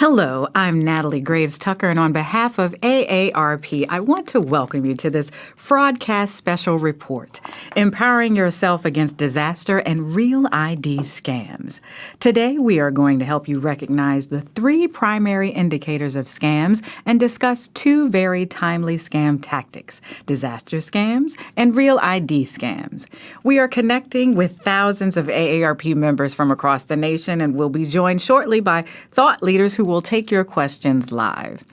Hello, I'm Natalie Graves Tucker, and on behalf of AARP, I want to welcome you to this Fraudcast Special Report, Empowering Yourself Against Disaster and Real ID Scams. Today, we are going to help you recognize the 3 primary indicators of scams and discuss 2 very timely scam tactics, disaster scams and real ID scams. We are connecting with thousands of AARP members from across the nation and will be joined shortly by thought leaders who will take your questions live.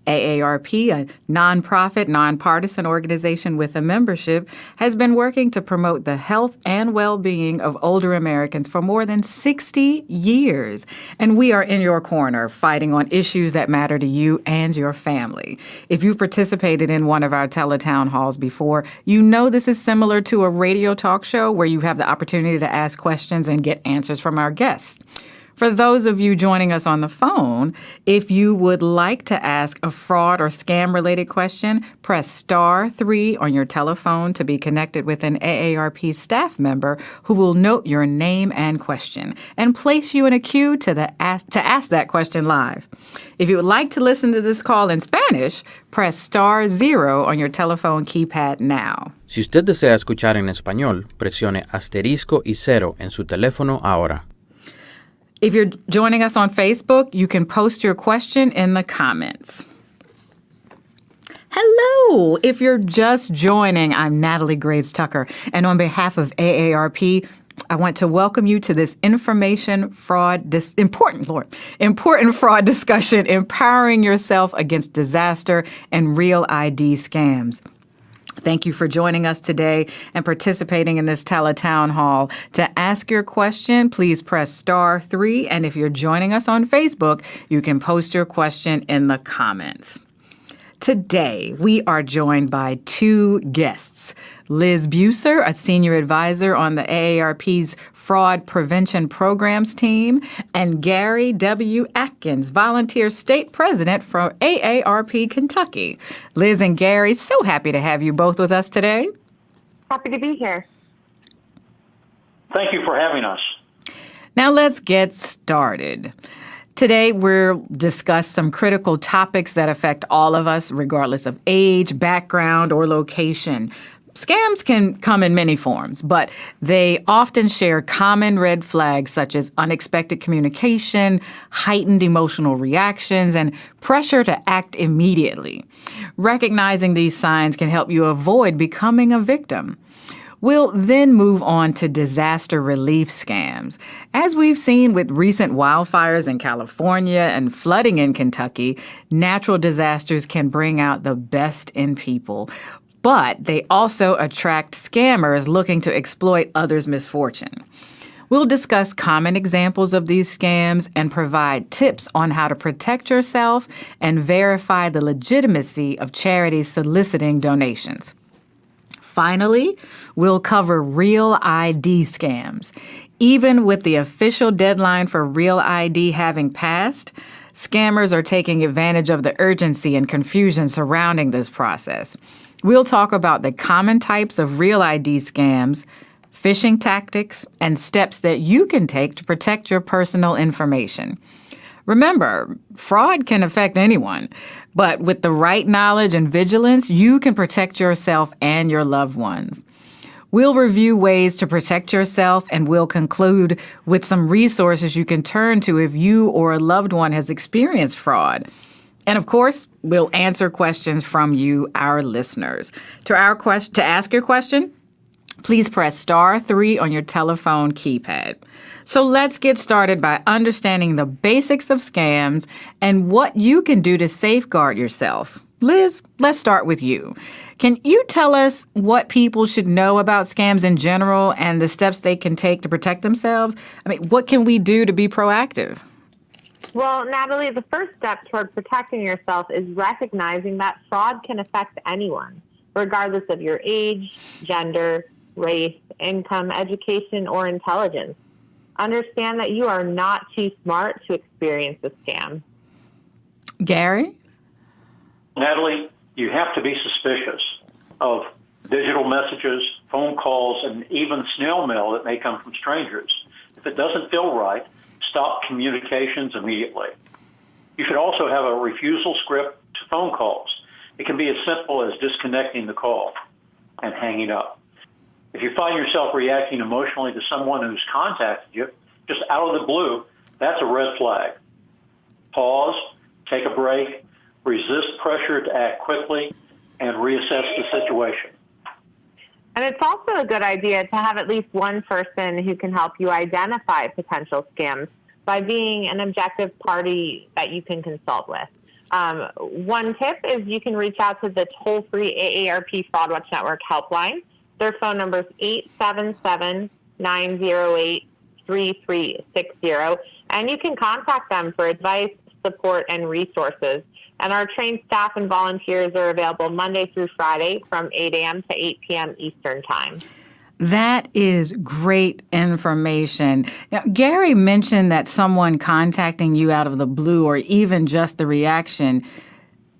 AARP, a nonprofit, nonpartisan organization with a membership, has been working to promote the health and well-being of older Americans for more than 60 years. And we are in your corner, fighting on issues that matter to you and your family. If you participated in one of our Teletown Halls before, you know this is similar to a radio talk show where you have the opportunity to ask questions and get answers from our guests. For those of you joining us on the phone, if you would like to ask a fraud or scam-related question, press star 3 on your telephone to be connected with an AARP staff member who will note your name and question and place you in a queue to ask that question live. If you would like to listen to this call in Spanish, press star 0 on your telephone keypad now. Si usted desea escuchar en español, presione asterisco y 0 en su teléfono ahora. If you're joining us on Facebook, you can post your question in the comments. Hello! If you're just joining, I'm Natalie Graves Tucker, and on behalf of AARP, I want to welcome you to this important fraud discussion, empowering yourself against disaster and real ID scams. Thank you for joining us today and participating in this Teletown Hall. To ask your question, please press star 3. And if you're joining us on Facebook, you can post your question in the comments. Today, we are joined by 2 guests. Liz Buser, a senior advisor on the AARP's Fraud Prevention Programs team, and Gary W. Adkins, volunteer state president for AARP Kentucky. Liz and Gary, so happy to have you both with us today. Happy to be here. Thank you for having us. Now let's get started. Today, we'll discuss some critical topics that affect all of us, regardless of age, background, or location. Scams can come in many forms, but they often share common red flags such as unexpected communication, heightened emotional reactions, and pressure to act immediately. Recognizing these signs can help you avoid becoming a victim. We'll then move on to disaster relief scams. As we've seen with recent wildfires in California and flooding in Kentucky, natural disasters can bring out the best in people, but they also attract scammers looking to exploit others' misfortune. We'll discuss common examples of these scams and provide tips on how to protect yourself and verify the legitimacy of charities soliciting donations. Finally, we'll cover real ID scams. Even with the official deadline for real ID having passed, scammers are taking advantage of the urgency and confusion surrounding this process. We'll talk about the common types of real ID scams, phishing tactics, and steps that you can take to protect your personal information. Remember, fraud can affect anyone, but with the right knowledge and vigilance, you can protect yourself and your loved ones. We'll review ways to protect yourself, and we'll conclude with some resources you can turn to if you or a loved one has experienced fraud. And of course, we'll answer questions from you, our listeners. To ask your question, please press star 3 on your telephone keypad. So let's get started by understanding the basics of scams and what you can do to safeguard yourself. Liz, let's start with you. Can you tell us what people should know about scams in general and the steps they can take to protect themselves? What can we do to be proactive? Well, Natalie, the first step toward protecting yourself is recognizing that fraud can affect anyone, regardless of your age, gender, race, income, education, or intelligence. Understand that you are not too smart to experience a scam. Gary? Natalie, you have to be suspicious of digital messages, phone calls, and even snail mail that may come from strangers. If it doesn't feel right, stop communications immediately. You should also have a refusal script to phone calls. It can be as simple as disconnecting the call and hanging up. If you find yourself reacting emotionally to someone who's contacted you, just out of the blue, that's a red flag. Pause, take a break, resist pressure to act quickly, and reassess the situation. And it's also a good idea to have at least one person who can help you identify potential scams by being an objective party that you can consult with. One tip is you can reach out to the toll-free AARP Fraud Watch Network helpline. Their phone number is 877-908-3360, and you can contact them for advice, support, and resources. And our trained staff and volunteers are available Monday through Friday from 8 a.m. to 8 p.m. Eastern Time. That is great information. Now, Gary mentioned that someone contacting you out of the blue or even just the reaction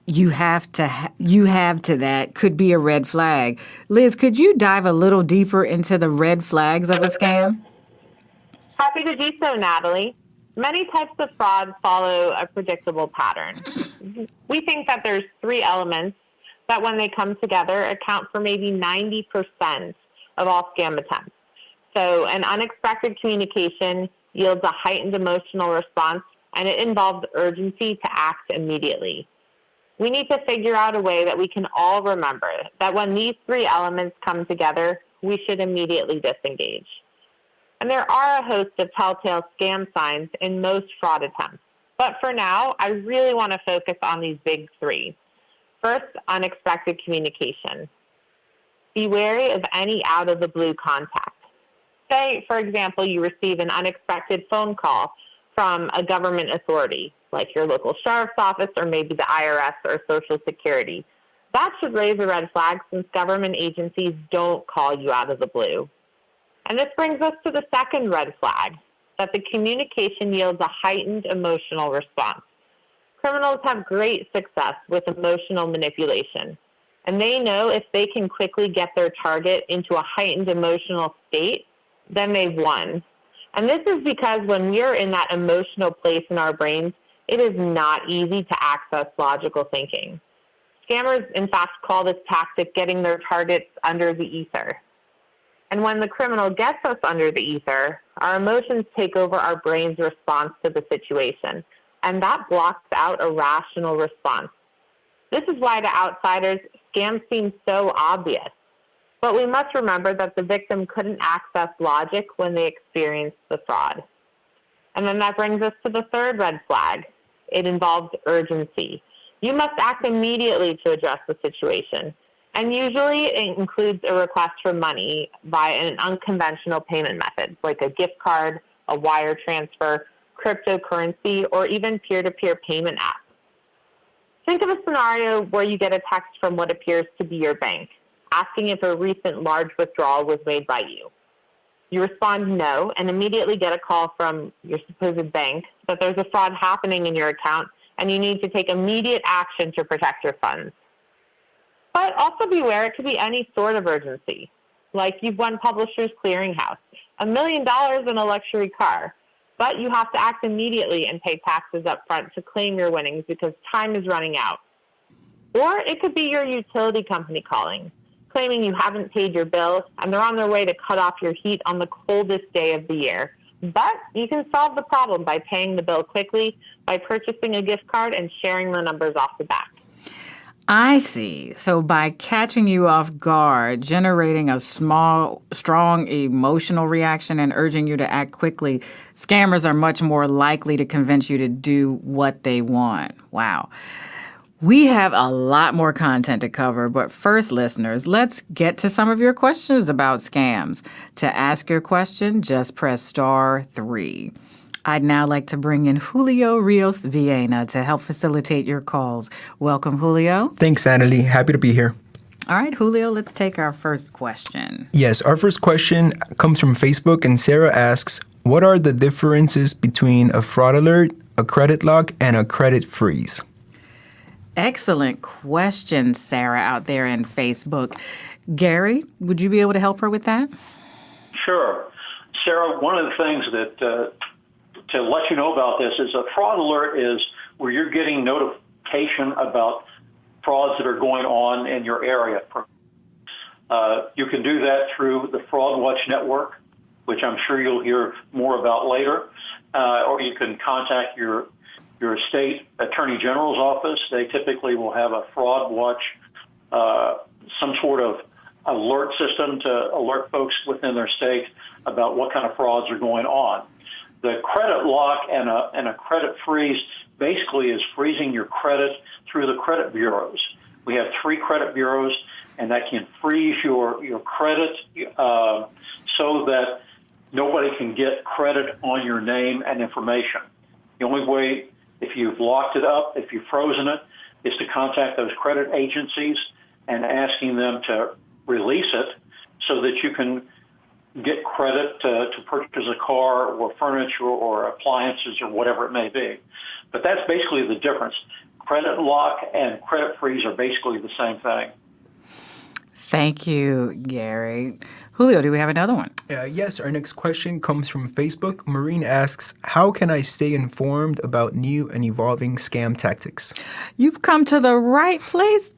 you have to that could be a red flag. Liz, could you dive a little deeper into the red flags of a scam? Happy to do so, Natalie. Many types of fraud follow a predictable pattern. We think that there's three elements that, when they come together, account for maybe 90% of all scam attempts. So an unexpected communication yields a heightened emotional response, and it involves urgency to act immediately. We need to figure out a way that we can all remember that when these three elements come together, we should immediately disengage. And there are a host of telltale scam signs in most fraud attempts. But for now, I really want to focus on these big three. First, unexpected communication. Be wary of any out-of-the-blue contact. Say, for example, you receive an unexpected phone call from a government authority, like your local sheriff's office or maybe the IRS or Social Security. That should raise a red flag since government agencies don't call you out of the blue. And this brings us to the second red flag, that the communication yields a heightened emotional response. Criminals have great success with emotional manipulation, and they know if they can quickly get their target into a heightened emotional state, then they've won. And this is because when we're in that emotional place in our brains, it is not easy to access logical thinking. Scammers, in fact, call this tactic getting their targets under the ether. And when the criminal gets us under the ether, our emotions take over our brain's response to the situation, and that blocks out a rational response. This is why to outsiders, scams seem so obvious. But we must remember that the victim couldn't access logic when they experienced the fraud. And then that brings us to the third red flag. It involves urgency. You must act immediately to address the situation. And usually it includes a request for money via an unconventional payment method, like a gift card, a wire transfer, cryptocurrency, or even peer-to-peer payment app. Think of a scenario where you get a text from what appears to be your bank, asking if a recent large withdrawal was made by you. You respond no, and immediately get a call from your supposed bank that there's a fraud happening in your account, and you need to take immediate action to protect your funds. But also beware, it could be any sort of urgency, like you've won Publishers Clearinghouse, $1 million in a luxury car, but you have to act immediately and pay taxes up front to claim your winnings because time is running out. Or it could be your utility company calling, claiming you haven't paid your bill and they're on their way to cut off your heat on the coldest day of the year. But you can solve the problem by paying the bill quickly, by purchasing a gift card and sharing the numbers off the back. I see. So by catching you off guard, generating a strong emotional reaction and urging you to act quickly, scammers are much more likely to convince you to do what they want. Wow. We have a lot more content to cover, but first, listeners, let's get to some of your questions about scams. To ask your question, just press *3. I'd now like to bring in Julio Rios Villena to help facilitate your calls. Welcome, Julio. Thanks, Natalie. Happy to be here. All right, Julio, let's take our first question. Yes, our first question comes from Facebook, and Sarah asks, what are the differences between a fraud alert, a credit lock, and a credit freeze? Excellent question, Sarah, out there in Facebook. Gary, would you be able to help her with that? Sure. Sarah, one of the things that to let you know about this is a fraud alert is where you're getting notification about frauds that are going on in your area. You can do that through the Fraud Watch Network, which I'm sure you'll hear more about later, or you can contact your state attorney general's office. They typically will have a fraud watch, some sort of alert system to alert folks within their state about what kind of frauds are going on. The credit lock and a credit freeze basically is freezing your credit through the credit bureaus. We have 3 credit bureaus, and that can freeze your credit so that nobody can get credit on your name and information. The only way, if you've locked it up, if you've frozen it, is to contact those credit agencies and asking them to release it so that you can get credit to purchase a car or furniture or appliances or whatever it may be. But that's basically the difference. Credit lock and credit freeze are basically the same thing. Thank you, Gary. Julio, do we have another one? Yes, our next question comes from Facebook. Maureen asks, how can I stay informed about new and evolving scam tactics? You've come to the right place,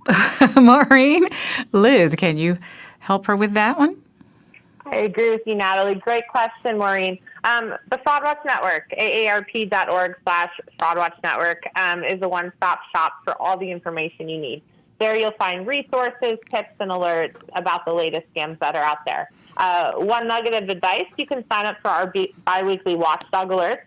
Maureen. Liz, can you help her with that one? I agree with you, Natalie. Great question, Maureen. The Fraud Watch Network, AARP.org/Fraud Watch Network, is a one-stop shop for all the information you need. There you'll find resources, tips, and alerts about the latest scams that are out there. One nugget of advice, you can sign up for our bi-weekly watchdog alerts.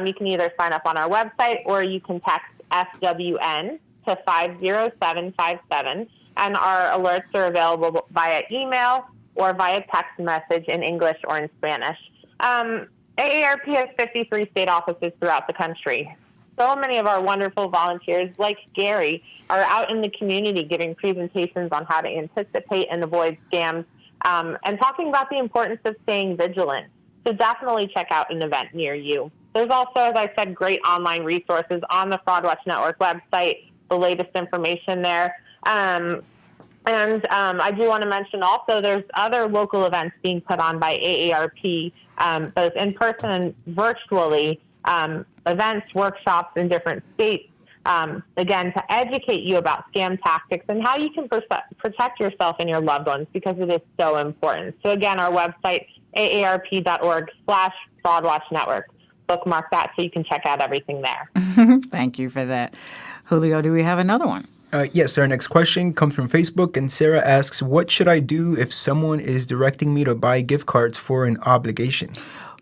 You can either sign up on our website or you can text FWN to 50757, and our alerts are available via email or via text message in English or in Spanish. AARP has 53 state offices throughout the country. So many of our wonderful volunteers, like Gary, are out in the community giving presentations on how to anticipate and avoid scams and talking about the importance of staying vigilant. So definitely check out an event near you. There's also, as I said, great online resources on the Fraud Watch Network website, the latest information there. And I do want to mention also there's other local events being put on by AARP, both in person and virtually, events, workshops in different states, again, to educate you about scam tactics and how you can protect yourself and your loved ones, because it is so important. So again, our website, AARP.org/Fraud Watch Network. Bookmark that so you can check out everything there. Thank you for that. Julio, do we have another one? Yes, our next question comes from Facebook, and Sarah asks, what should I do if someone is directing me to buy gift cards for an obligation?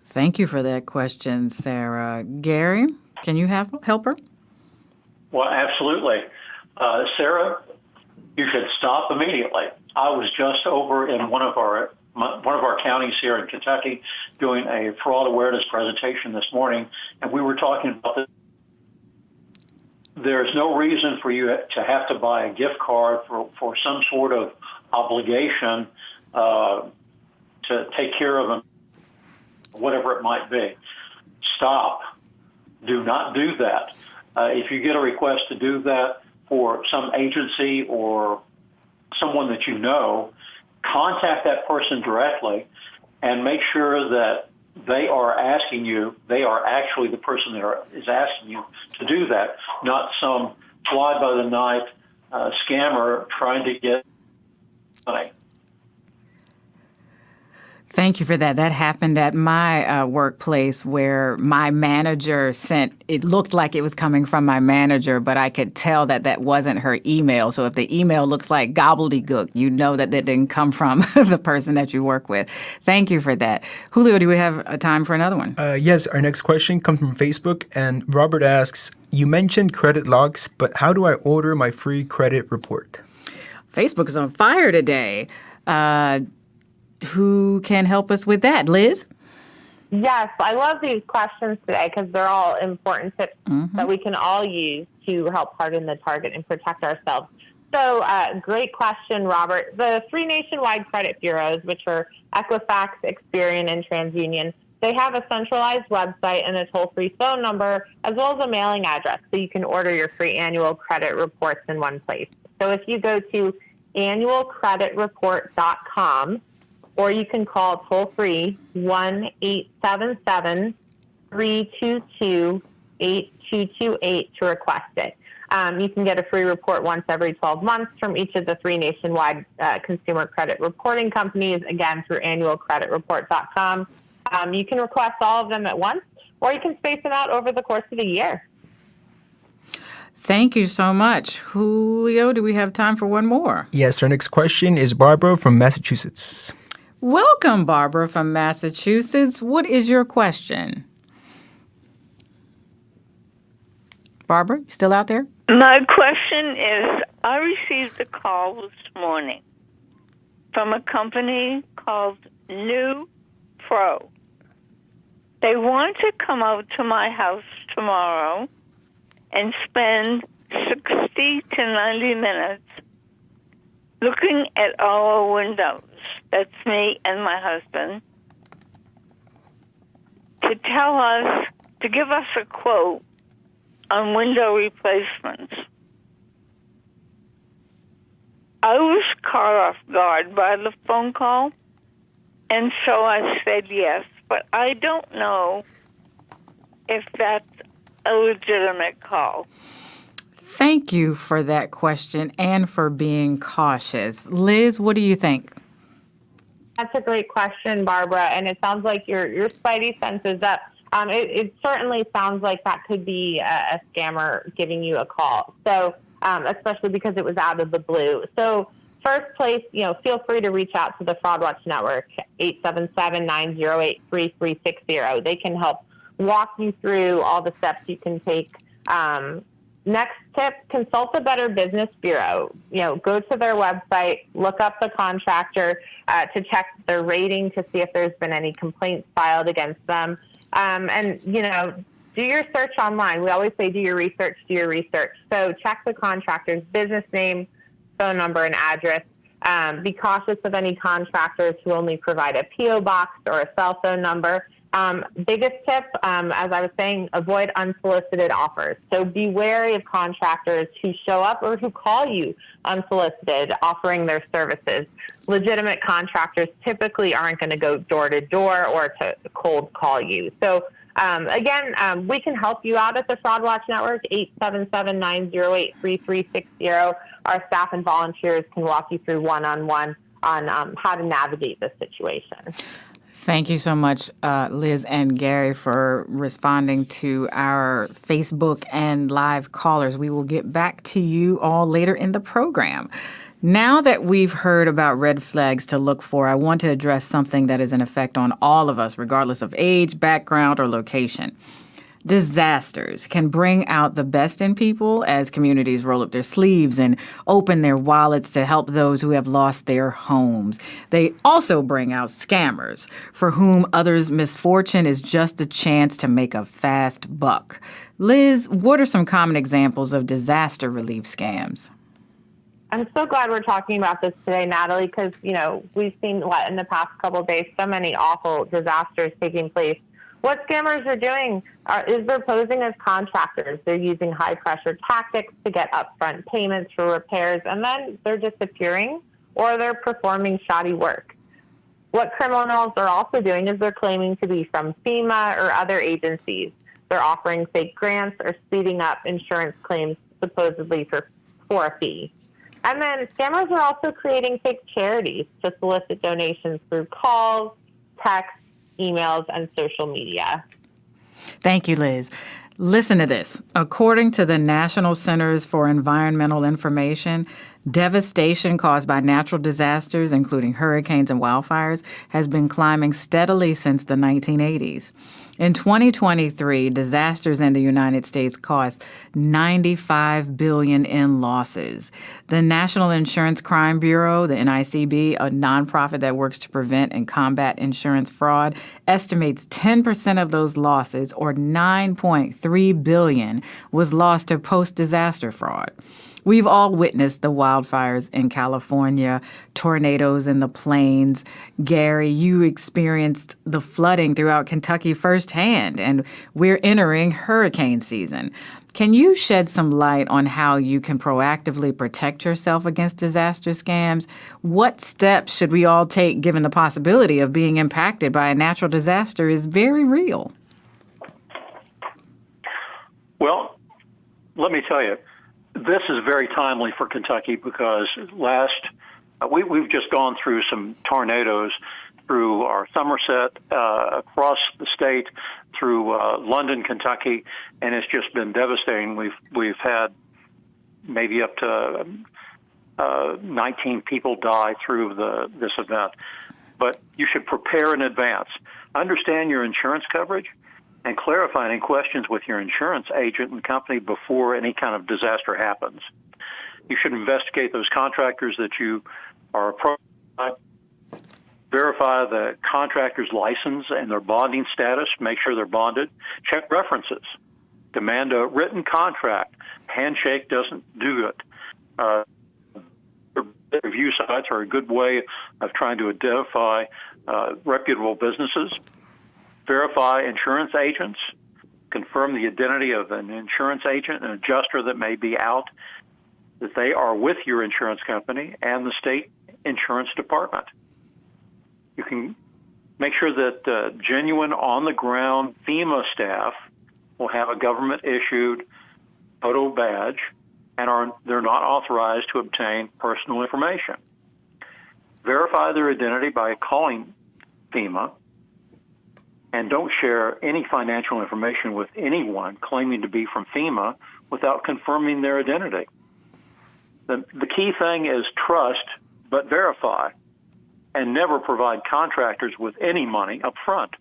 Thank you for that question, Sarah. Gary, can you help her? Well, absolutely. Sarah, you should stop immediately. I was just over in one of our counties here in Kentucky doing a fraud awareness presentation this morning, and we were talking about this. There's no reason for you to have to buy a gift card for some sort of obligation to take care of them, whatever it might be. Stop. Do not do that. If you get a request to do that for some agency or someone that you know, contact that person directly and make sure that they are actually the person that is asking you to do that, not some fly-by-the-night scammer trying to get money. Thank you for that. That happened at my workplace where my manager it looked like it was coming from my manager, but I could tell that wasn't her email. So if the email looks like gobbledygook, you know that didn't come from the person that you work with. Thank you for that. Julio, do we have time for another one? Yes, our next question comes from Facebook, and Robert asks, you mentioned credit locks, but how do I order my free credit report? Facebook is on fire today. Who can help us with that? Liz? Yes, I love these questions today because they're all important tips that we can all use to help harden the target and protect ourselves. So great question, Robert. The 3 nationwide credit bureaus, which are Equifax, Experian, and TransUnion, they have a centralized website and a toll-free phone number, as well as a mailing address, so you can order your free annual credit reports in one place. So if you go to annualcreditreport.com, or you can call toll-free 1-877-4 322-8228 to request it. You can get a free report once every 12 months from each of the 3 nationwide consumer credit reporting companies, again, through annualcreditreport.com. You can request all of them at once, or you can space them out over the course of the year. Thank you so much. Julio, do we have time for one more? Yes, our next question is Barbara from Massachusetts. Welcome, Barbara from Massachusetts. What is your question? Barbara, you still out there? My question is, I received a call this morning from a company called New Pro. They want to come out to my house tomorrow and spend 60 to 90 minutes looking at our windows. That's me and my husband. To give us a quote on window replacements. I was caught off guard by the phone call, and so I said yes, but I don't know if that's a legitimate call. Thank you for that question and for being cautious. Liz, what do you think? That's a great question, Barbara, and it sounds like your spidey sense is up. It certainly sounds like that could be a scammer giving you a call. So, especially because it was out of the blue. So, first place, feel free to reach out to the Fraud Watch Network, 877-908-3360. They can help walk you through all the steps you can take. Next tip, consult the Better Business Bureau. Go to their website, look up the contractor to check their rating to see if there's been any complaints filed against them. And do your search online. We always say do your research. So check the contractor's business name, phone number, and address. Be cautious of any contractors who only provide a P.O. box or a cell phone number. Biggest tip, as I was saying, avoid unsolicited offers. So be wary of contractors who show up or who call you unsolicited, offering their services. Legitimate contractors typically aren't going to go door to door or to cold call you. So again, we can help you out at the Fraud Watch Network, 877-908-3360. Our staff and volunteers can walk you through one-on-one on how to navigate this situation. Thank you so much, Liz and Gary, for responding to our Facebook and live callers. We will get back to you all later in the program. Now that we've heard about red flags to look for, I want to address something that is in effect on all of us, regardless of age, background, or location. Disasters can bring out the best in people as communities roll up their sleeves and open their wallets to help those who have lost their homes. They also bring out scammers, for whom others' misfortune is just a chance to make a fast buck. Liz, what are some common examples of disaster relief scams? I'm so glad we're talking about this today, Natalie, because, we've seen in the past couple of days, so many awful disasters taking place. What scammers are doing is they're posing as contractors. They're using high-pressure tactics to get upfront payments for repairs, and then they're disappearing or they're performing shoddy work. What criminals are also doing is they're claiming to be from FEMA or other agencies. They're offering fake grants or speeding up insurance claims supposedly for a fee. And then scammers are also creating fake charities to solicit donations through calls, texts, emails, and social media. Thank you, Liz. Listen to this. According to the National Centers for Environmental Information, devastation caused by natural disasters, including hurricanes and wildfires, has been climbing steadily since the 1980s. In 2023, disasters in the United States cost $95 billion in losses. The National Insurance Crime Bureau, the NICB, a nonprofit that works to prevent and combat insurance fraud, estimates 10% of those losses, or $9.3 billion, was lost to post-disaster fraud. We've all witnessed the wildfires in California, tornadoes in the plains. Gary, you experienced the flooding throughout Kentucky firsthand, and we're entering hurricane season. Can you shed some light on how you can proactively protect yourself against disaster scams? What steps should we all take given the possibility of being impacted by a natural disaster is very real? Well, let me tell you, this is very timely for Kentucky because we've just gone through some tornadoes through our Somerset, across the state, through London, Kentucky, and it's just been devastating. We've had maybe up to 19 people die through this event. But you should prepare in advance. Understand your insurance coverage and clarify any questions with your insurance agent and company before any kind of disaster happens. You should investigate those contractors that you are approaching. Verify the contractor's license and their bonding status. Make sure they're bonded. Check references. Demand a written contract. Handshake doesn't do it. Review sites are a good way of trying to identify reputable businesses. Verify insurance agents. Confirm the identity of an insurance agent and adjuster that may be out, that they are with your insurance company and the state insurance department. You can make sure that genuine on-the-ground FEMA staff will have a government-issued photo badge and they're not authorized to obtain personal information. Verify their identity by calling FEMA, and don't share any financial information with anyone claiming to be from FEMA without confirming their identity. The key thing is trust, but verify, and never provide contractors with any money up front.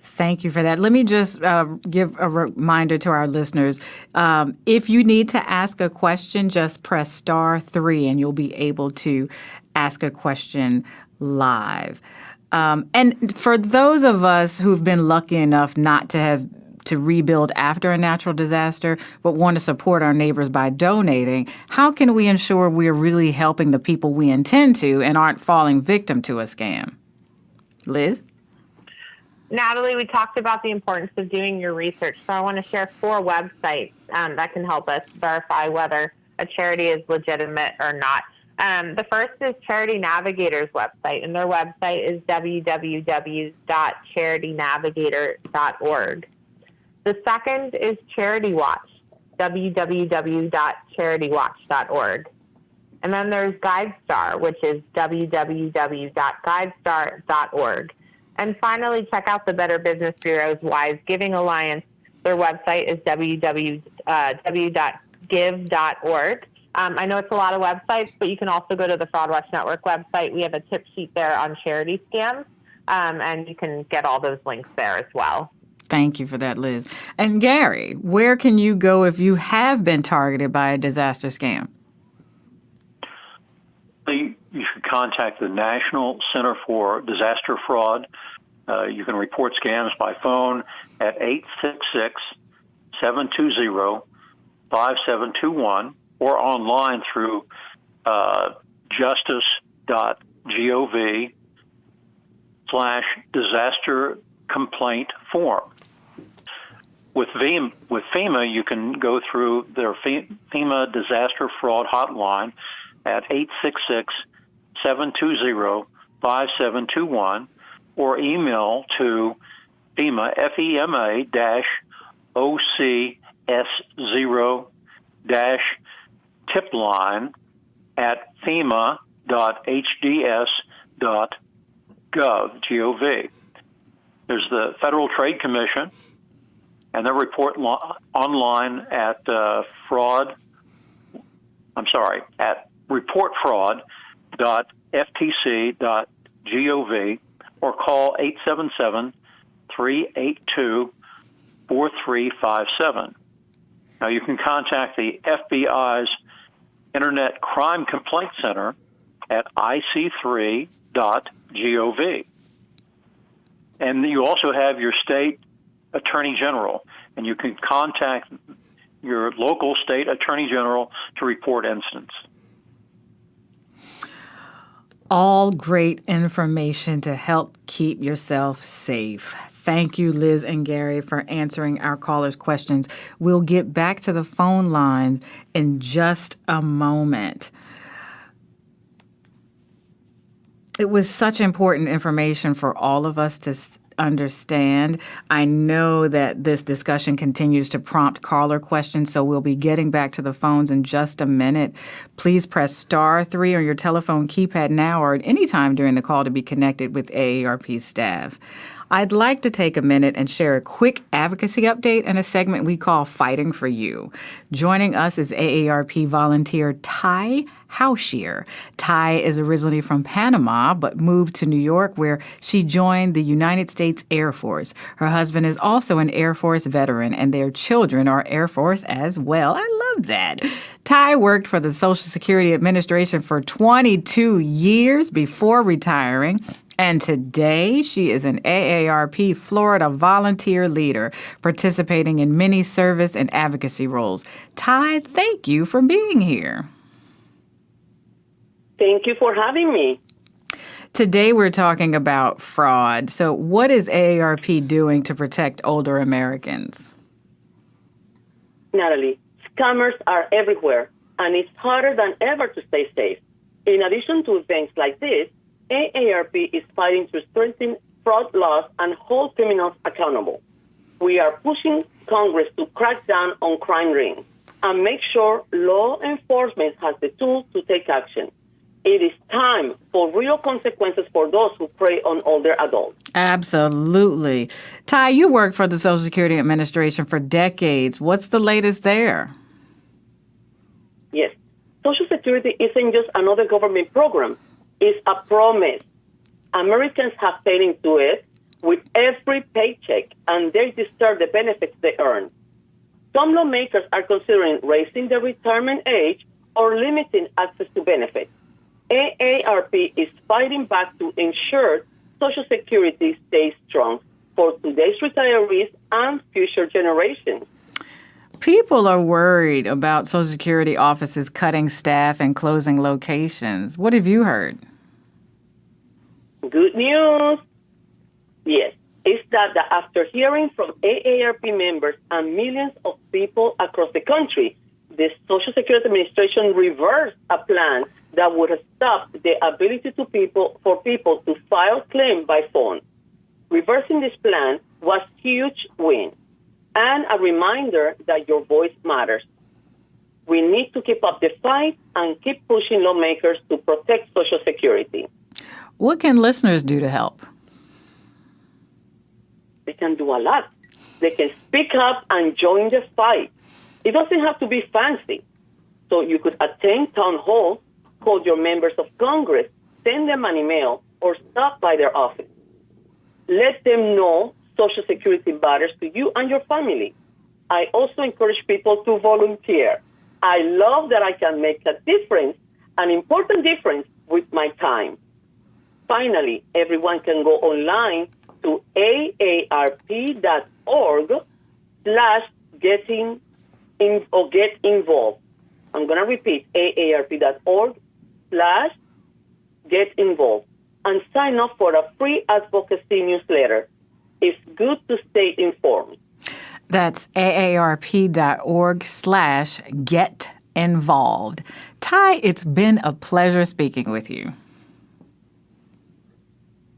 Thank you for that. Let me just give a reminder to our listeners. If you need to ask a question, just press *3 and you'll be able to ask a question live. And for those of us who've been lucky enough not to have to rebuild after a natural disaster, but want to support our neighbors by donating, how can we ensure we're really helping the people we intend to and aren't falling victim to a scam? Liz? Natalie, we talked about the importance of doing your research, so I want to share 4 websites that can help us verify whether a charity is legitimate or not. The first is Charity Navigator's website, and their website is www.charitynavigator.org. The second is Charity Watch, www.charitywatch.org. And then there's GuideStar, which is www.guidestar.org. And finally, check out the Better Business Bureau's Wise Giving Alliance. Their website is www.give.org. I know it's a lot of websites, but you can also go to the Fraud Watch Network website. We have a tip sheet there on charity scams, and you can get all those links there as well. Thank you for that, Liz. And Gary, where can you go if you have been targeted by a disaster scam? You should contact the National Center for Disaster Fraud. You can report scams by phone at 866-720-5721 or online through justice.gov/disaster complaint form. With FEMA, you can go through their FEMA disaster fraud hotline at 866-720-5721 or email to FEMA, FEMA-OCS0-tipline at FEMA.hds.gov. There's the Federal Trade Commission, and they report online at reportfraud.ftc.gov or call 877-382-4357. Now, you can contact the FBI's Internet Crime Complaint Center at ic3.gov. And you also have your state attorney general, and you can contact your local state attorney general to report incidents. All great information to help keep yourself safe. Thank you, Liz and Gary, for answering our callers' questions. We'll get back to the phone lines in just a moment. It was such important information for all of us to understand. I know that this discussion continues to prompt caller questions, so we'll be getting back to the phones in just a minute. Please press *3 on your telephone keypad now or at any time during the call to be connected with AARP staff. I'd like to take a minute and share a quick advocacy update and a segment we call Fighting for You. Joining us is AARP volunteer Ty Hausheer. Ty is originally from Panama, but moved to New York, where she joined the United States Air Force. Her husband is also an Air Force veteran, and their children are Air Force as well. I love that. Ty worked for the Social Security Administration for 22 years before retiring. And today, she is an AARP Florida volunteer leader, participating in many service and advocacy roles. Ty, thank you for being here. Thank you for having me. Today, we're talking about fraud. So what is AARP doing to protect older Americans? Natalie, scammers are everywhere, and it's harder than ever to stay safe. In addition to events like this, AARP is fighting to strengthen fraud laws and hold criminals accountable. We are pushing Congress to crack down on crime rings and make sure law enforcement has the tools to take action. It is time for real consequences for those who prey on older adults. Absolutely. Ty, you worked for the Social Security Administration for decades. What's the latest there? Yes. Social Security isn't just another government program. It's a promise. Americans have paid into it with every paycheck, and they deserve the benefits they earn. Some lawmakers are considering raising the retirement age or limiting access to benefits. AARP is fighting back to ensure Social Security stays strong for today's retirees and future generations. People are worried about Social Security offices cutting staff and closing locations. What have you heard? Good news. Yes, it's that after hearing from AARP members and millions of people across the country, the Social Security Administration reversed a plan that would have stopped the ability for people to file claims by phone. Reversing this plan was a huge win and a reminder that your voice matters. We need to keep up the fight and keep pushing lawmakers to protect Social Security. What can listeners do to help? They can do a lot. They can speak up and join the fight. It doesn't have to be fancy. So you could attend town halls, call your members of Congress, send them an email, or stop by their office. Let them know Social Security matters to you and your family. I also encourage people to volunteer. I love that I can make a difference, an important difference with my time. Finally, everyone can go online to aarp.org/get involved. I'm going to repeat, aarp.org/get involved and sign up for a free advocacy newsletter. It's good to stay informed. That's aarp.org/get involved. Ty, it's been a pleasure speaking with you.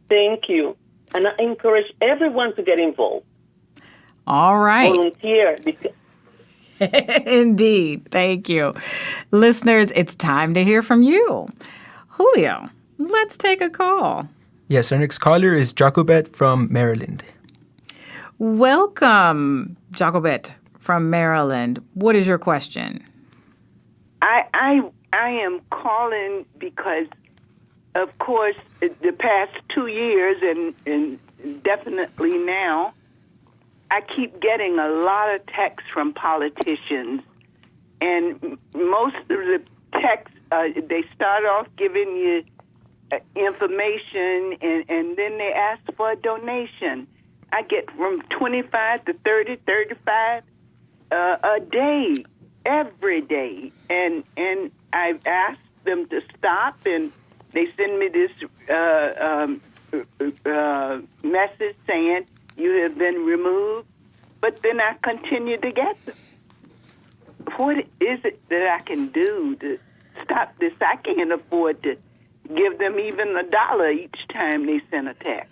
Thank you. And I encourage everyone to get involved. All right. Volunteer. Indeed. Thank you. Listeners, it's time to hear from you. Julio, let's take a call. Yes, our next caller is Jacobet from Maryland. Welcome, Jacobet from Maryland. What is your question? I am calling because, of course, the past 2 years and definitely now, I keep getting a lot of texts from politicians. And most of the texts, they start off giving you information and then they ask for a donation. I get from 25 to 30, 35 a day, every day. And I've asked them to stop, and they send me this message saying you have been removed, but then I continue to get them. What is it that I can do to stop this? I can't afford to give them even $1 each time they send a text.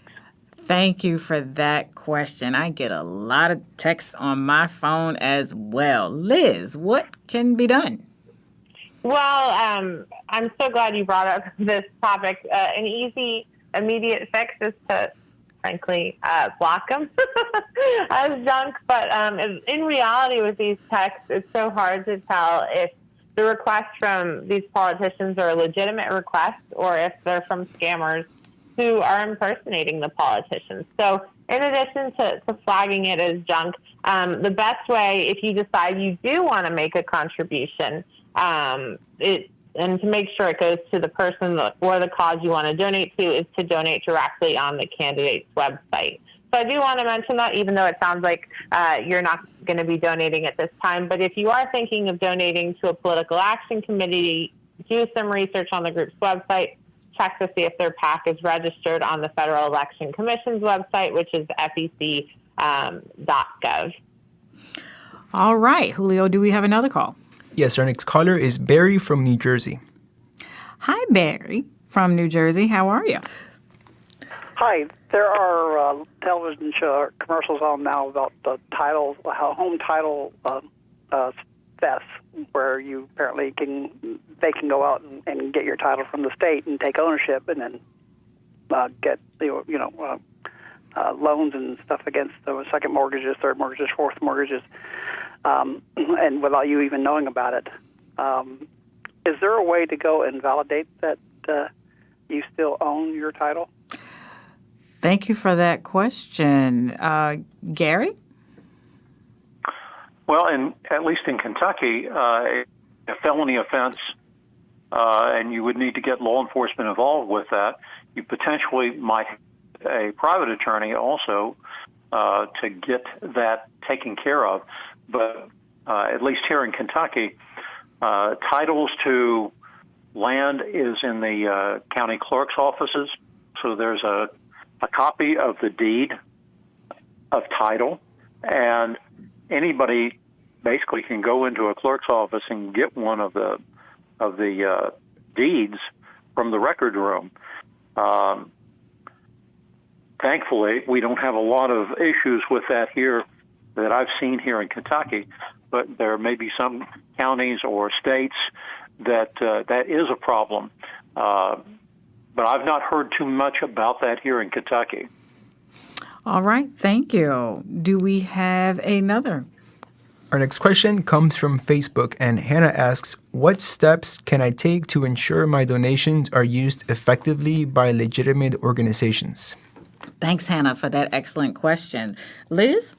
Thank you for that question. I get a lot of texts on my phone as well. Liz, what can be done? Well, I'm so glad you brought up this topic. An easy, immediate fix is to, frankly, block them as junk. But in reality, with these texts, it's so hard to tell if the requests from these politicians are legitimate requests or if they're from scammers who are impersonating the politicians. So in addition to flagging it as junk, the best way, if you decide you do want to make a contribution, and to make sure it goes to the person or the cause you want to donate to, is to donate directly on the candidate's website. So I do want to mention that, even though it sounds like you're not going to be donating at this time. But if you are thinking of donating to a political action committee, do some research on the group's website. Check to see if their PAC is registered on the Federal Election Commission's website, which is fec.gov. All right, Julio, do we have another call? Yes, our next caller is Barry from New Jersey. Hi, Barry from New Jersey. How are you? Hi. There are television commercials on now about the title, home title thefts, where you apparently they can go out and get your title from the state and take ownership, and then get loans and stuff against the second mortgages, third mortgages, fourth mortgages, and without you even knowing about it. Is there a way to go and validate that you still own your title? Thank you for that question. Gary? Well, at least in Kentucky, a felony offense, and you would need to get law enforcement involved with that. You potentially might have a private attorney also to get that taken care of. But at least here in Kentucky, titles to land is in the county clerk's offices. So there's a copy of the deed of title, and anybody basically can go into a clerk's office and get one of the deeds from the record room. Thankfully, we don't have a lot of issues with that here that I've seen here in Kentucky, but there may be some counties or states that that is a problem. But I've not heard too much about that here in Kentucky. All right, thank you. Do we have another? Our next question comes from Facebook, and Hannah asks, what steps can I take to ensure my donations are used effectively by legitimate organizations? Thanks, Hannah, for that excellent question. Liz?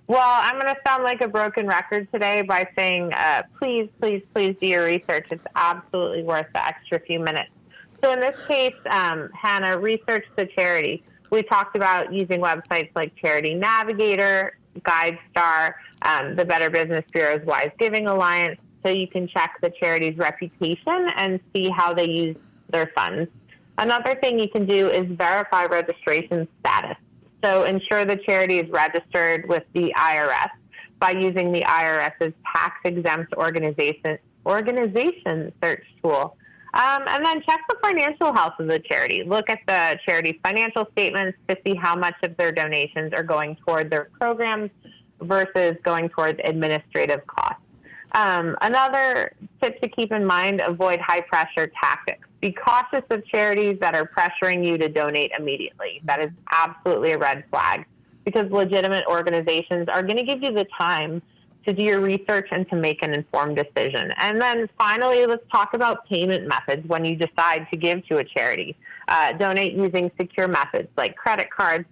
Well, I'm going to sound like a broken record today by saying, please, please, please do your research. It's absolutely worth the extra few minutes. So in this case, Hannah, research the charity. We talked about using websites like Charity Navigator, GuideStar, the Better Business Bureau's Wise Giving Alliance, so you can check the charity's reputation and see how they use their funds. Another thing you can do is verify registration status. So ensure the charity is registered with the IRS by using the IRS's tax-exempt organization search tool. And then check the financial health of the charity. Look at the charity's financial statements to see how much of their donations are going toward their programs versus going towards administrative costs. Another tip to keep in mind, avoid high-pressure tactics. Be cautious of charities that are pressuring you to donate immediately. That is absolutely a red flag, because legitimate organizations are going to give you the time to do your research and to make an informed decision. And then finally, let's talk about payment methods when you decide to give to a charity. Donate using secure methods like credit cards,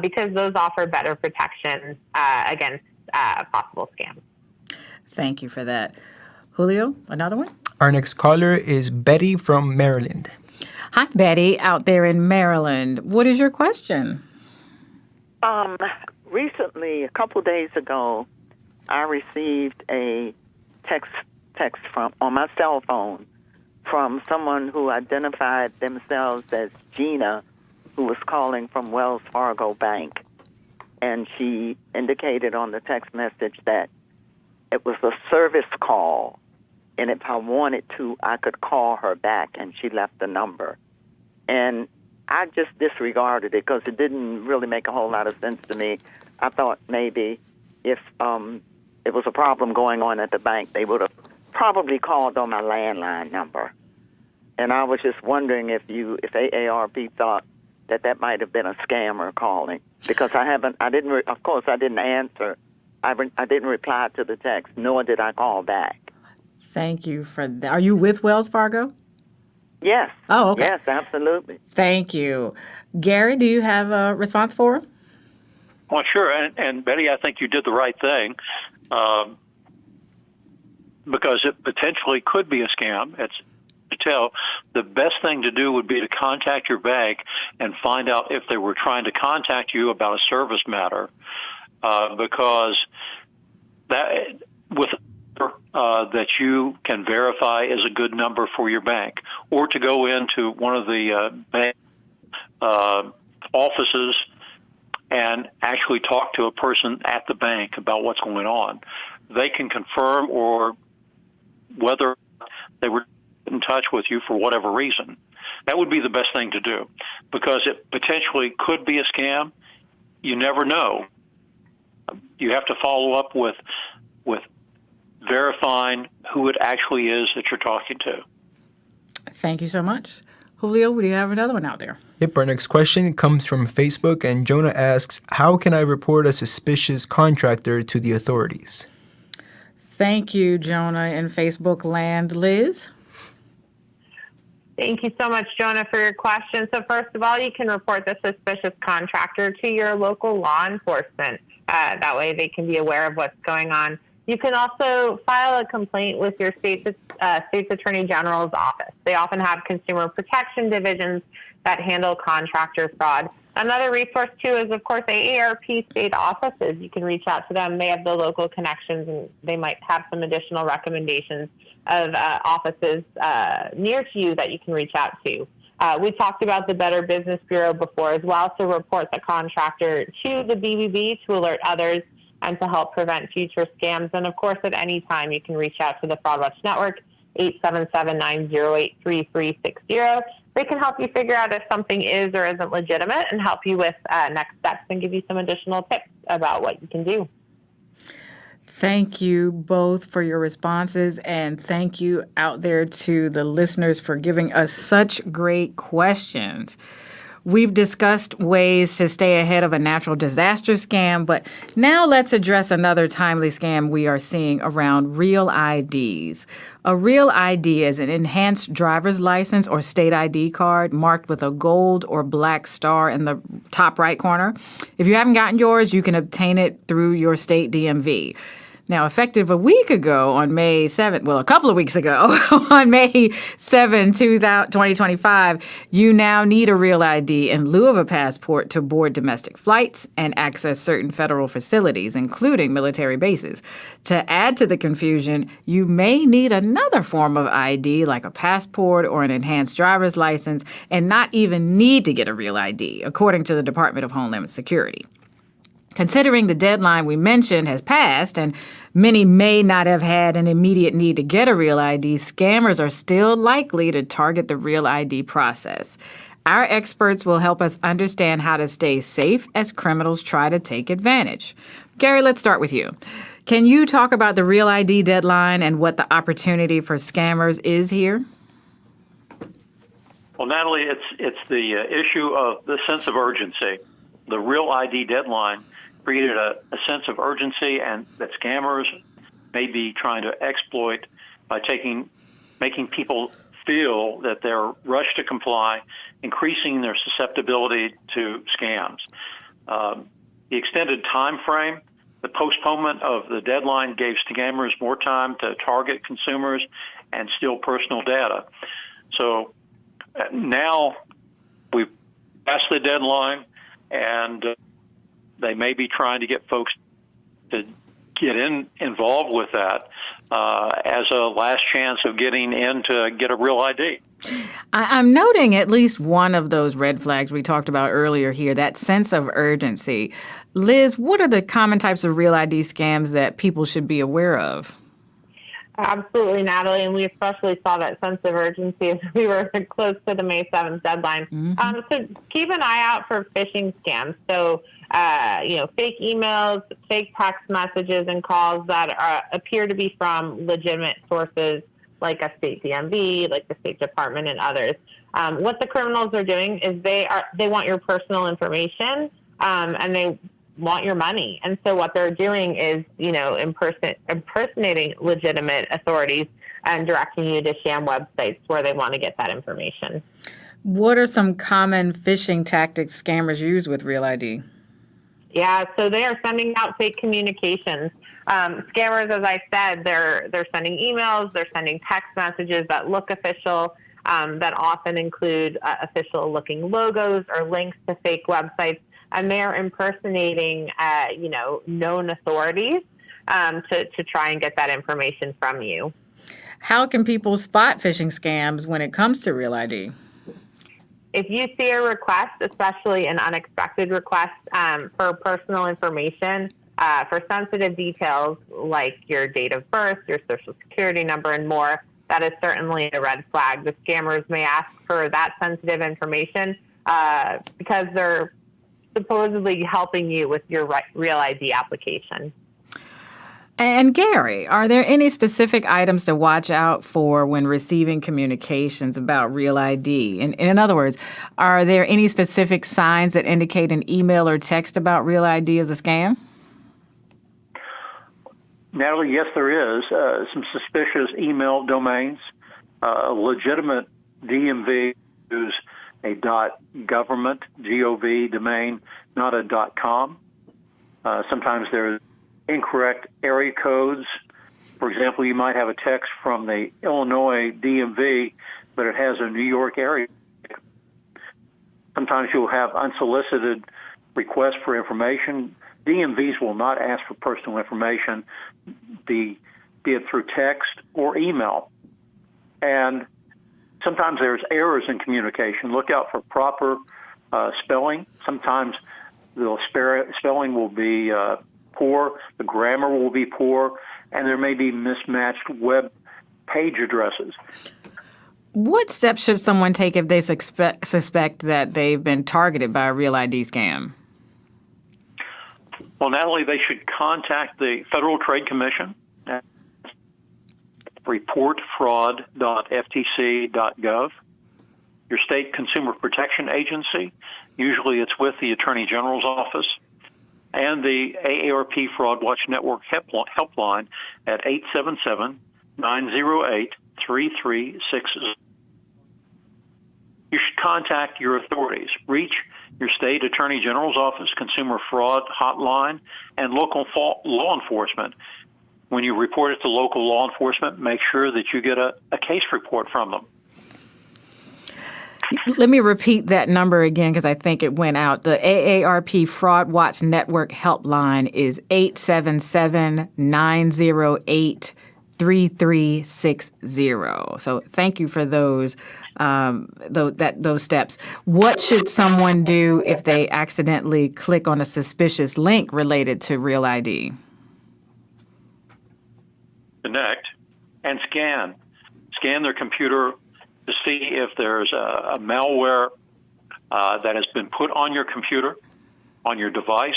because those offer better protection against possible scams. Thank you for that. Julio, another one? Our next caller is Betty from Maryland. Hi, Betty, out there in Maryland. What is your question? Recently, a couple days ago, I received a text from on my cell phone from someone who identified themselves as Gina, who was calling from Wells Fargo Bank. And she indicated on the text message that it was a service call, and if I wanted to, I could call her back, and she left the number. And I just disregarded it because it didn't really make a whole lot of sense to me. I thought maybe if it was a problem going on at the bank, they would have probably called on my landline number. And I was just wondering if AARP thought that might have been a scammer calling, because of course I didn't answer. I didn't reply to the text, nor did I call back. Thank you for that. Are you with Wells Fargo? Yes. Oh, okay. Yes, absolutely. Thank you. Gary, do you have a response for her? Well, sure. And Betty, I think you did the right thing because it potentially could be a scam. It's to tell. The best thing to do would be to contact your bank and find out if they were trying to contact you about a service matter, because that with that you can verify is a good number for your bank, or to go into one of the bank offices and actually talk to a person at the bank about what's going on. They can confirm or whether they were in touch with you for whatever reason. That would be the best thing to do, because it potentially could be a scam. You never know. You have to follow up with verifying who it actually is that you're talking to. Thank you so much. Julio, do you have another one out there? Yep, our next question comes from Facebook, and Jonah asks, how can I report a suspicious contractor to the authorities? Thank you, Jonah in Facebook land. Liz? Thank you so much, Jonah, for your question. So first of all, you can report the suspicious contractor to your local law enforcement. That way they can be aware of what's going on. You can also file a complaint with your state's Attorney General's office. They often have consumer protection divisions that handle contractor fraud. Another resource, too, is, of course, AARP state offices. You can reach out to them. They have the local connections, and they might have some additional recommendations of offices near to you that you can reach out to. We talked about the Better Business Bureau before as well, so report the contractor to the BBB to alert others and to help prevent future scams. And, of course, at any time, you can reach out to the Fraud Watch Network, 877-908-3360. They can help you figure out if something is or isn't legitimate and help you with next steps and give you some additional tips about what you can do. Thank you both for your responses, and thank you out there to the listeners for giving us such great questions. We've discussed ways to stay ahead of a natural disaster scam, but now let's address another timely scam we are seeing around real IDs. A real ID is an enhanced driver's license or state ID card marked with a gold or black star in the top right corner. If you haven't gotten yours, you can obtain it through your state DMV. Now, effective a week ago on May 7th, well, a couple of weeks ago, on May 7, 2025, you now need a real ID in lieu of a passport to board domestic flights and access certain federal facilities, including military bases. To add to the confusion, you may need another form of ID like a passport or an enhanced driver's license and not even need to get a real ID, according to the Department of Homeland Security. Considering the deadline we mentioned has passed and many may not have had an immediate need to get a real ID, scammers are still likely to target the real ID process. Our experts will help us understand how to stay safe as criminals try to take advantage. Gary, let's start with you. Can you talk about the real ID deadline and what the opportunity for scammers is here? Well, Natalie, it's the issue of the sense of urgency. The real ID deadline created a sense of urgency, and that scammers may be trying to exploit by making people feel that they're rushed to comply, increasing their susceptibility to scams. The extended time frame, the postponement of the deadline gave scammers more time to target consumers and steal personal data. So now we've passed the deadline, and they may be trying to get folks to get involved with that as a last chance of getting in to get a real ID. I'm noting at least one of those red flags we talked about earlier here, that sense of urgency. Liz, what are the common types of real ID scams that people should be aware of? Absolutely, Natalie, and we especially saw that sense of urgency as we were close to the May 7th deadline. So keep an eye out for phishing scams. So, fake emails, fake text messages, and calls that appear to be from legitimate sources like a state DMV, like the State Department, and others. What the criminals are doing is they want your personal information, and they want your money. And so what they're doing is, impersonating legitimate authorities and directing you to sham websites where they want to get that information. What are some common phishing tactics scammers use with Real ID? Yeah, so they are sending out fake communications. Scammers, as I said, they're sending emails, they're sending text messages that look official, that often include official-looking logos or links to fake websites, and they're impersonating, known authorities to try and get that information from you. How can people spot phishing scams when it comes to Real ID? If you see a request, especially an unexpected request for personal information, for sensitive details like your date of birth, your social security number, and more, that is certainly a red flag. The scammers may ask for that sensitive information because they're supposedly helping you with your Real ID application. And Gary, are there any specific items to watch out for when receiving communications about Real ID? In other words, are there any specific signs that indicate an email or text about Real ID as a scam? Natalie, yes, there is. Some suspicious email domains. Legitimate DMV use a .government, G-O-V domain, not a .com. Sometimes there's incorrect area codes. For example, you might have a text from the Illinois DMV, but it has a New York area. Sometimes you'll have unsolicited requests for information. DMVs will not ask for personal information, be it through text or email. And sometimes there's errors in communication. Look out for proper spelling. Sometimes the spelling will be poor, the grammar will be poor, and there may be mismatched web page addresses. What steps should someone take if they suspect that they've been targeted by a Real ID scam? Well, Natalie, they should contact the Federal Trade Commission at reportfraud.ftc.gov, your state consumer protection agency, usually it's with the Attorney General's office, and the AARP Fraud Watch Network helpline at 877-908-3360. You should contact your authorities. Reach your state Attorney General's office, Consumer Fraud Hotline, and local law enforcement. When you report it to local law enforcement, make sure that you get a case report from them. Let me repeat that number again because I think it went out. The AARP Fraud Watch Network helpline is 877-908-3360. So thank you for those steps. What should someone do if they accidentally click on a suspicious link related to Real ID? Connect and scan their computer to see if there's a malware that has been put on your computer, on your device.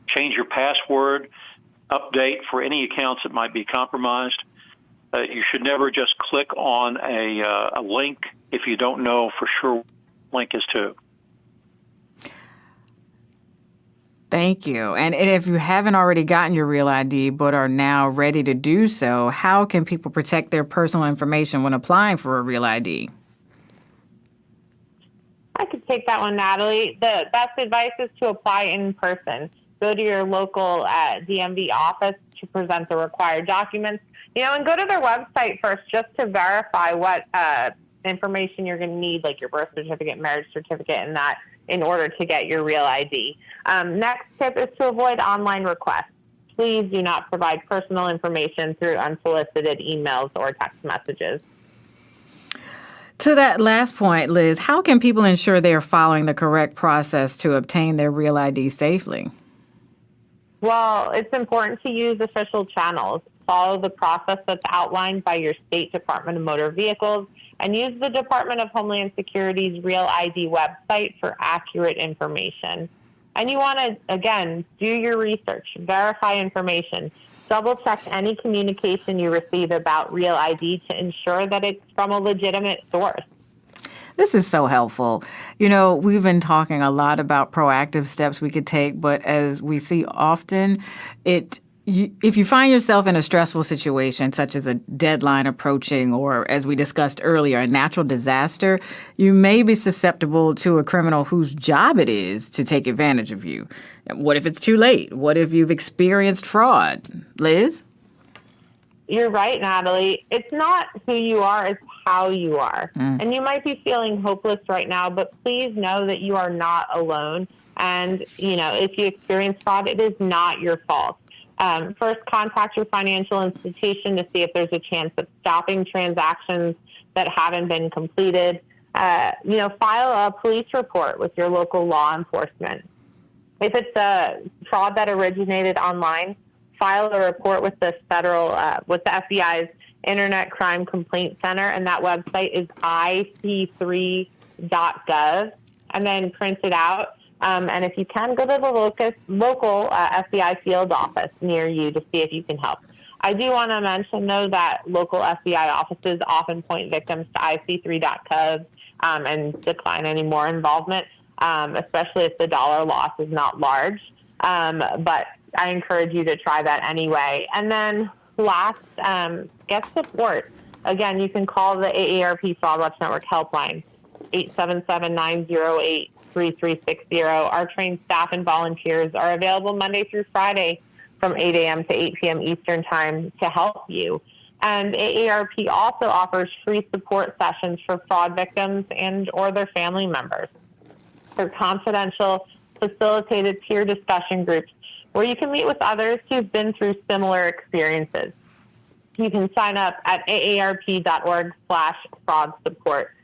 Change your password, update for any accounts that might be compromised. You should never just click on a link if you don't know for sure what the link is to. Thank you. And if you haven't already gotten your Real ID but are now ready to do so, how can people protect their personal information when applying for a Real ID? I could take that one, Natalie. The best advice is to apply in person. Go to your local DMV office to present the required documents, and go to their website first just to verify what information you're going to need, like your birth certificate, marriage certificate, and that, in order to get your Real ID. Next tip is to avoid online requests. Please do not provide personal information through unsolicited emails or text messages. To that last point, Liz, how can people ensure they are following the correct process to obtain their Real ID safely? Well, it's important to use official channels. Follow the process that's outlined by your state Department of Motor Vehicles and use the Department of Homeland Security's Real ID website for accurate information. And you want to, again, do your research, verify information, double check any communication you receive about Real ID to ensure that it's from a legitimate source. This is so helpful. You know, we've been talking a lot about proactive steps we could take, but as we see often, if you find yourself in a stressful situation, such as a deadline approaching or, as we discussed earlier, a natural disaster, you may be susceptible to a criminal whose job it is to take advantage of you. What if it's too late? What if you've experienced fraud? Liz? You're right, Natalie. It's not who you are, it's how you are. And you might be feeling hopeless right now, but please know that you are not alone. And, you know, if you experience fraud, it is not your fault. First, contact your financial institution to see if there's a chance of stopping transactions that haven't been completed. File a police report with your local law enforcement. If it's a fraud that originated online, file a report with the with the FBI's Internet Crime Complaint Center, and that website is ic3.gov, and then print it out. And if you can, go to the local FBI field office near you to see if you can help. I do want to mention, though, that local FBI offices often point victims to ic3.gov and decline any more involvement, especially if the dollar loss is not large. But I encourage you to try that anyway. And then last, get support. Again, you can call the AARP Fraud Watch Network helpline, 877-908-3360. Our trained staff and volunteers are available Monday through Friday from 8 a.m. to 8 p.m. Eastern Time to help you. And AARP also offers free support sessions for fraud victims and or their family members. They're confidential, facilitated peer discussion groups where you can meet with others who've been through similar experiences. You can sign up at aarp.org/fraud support.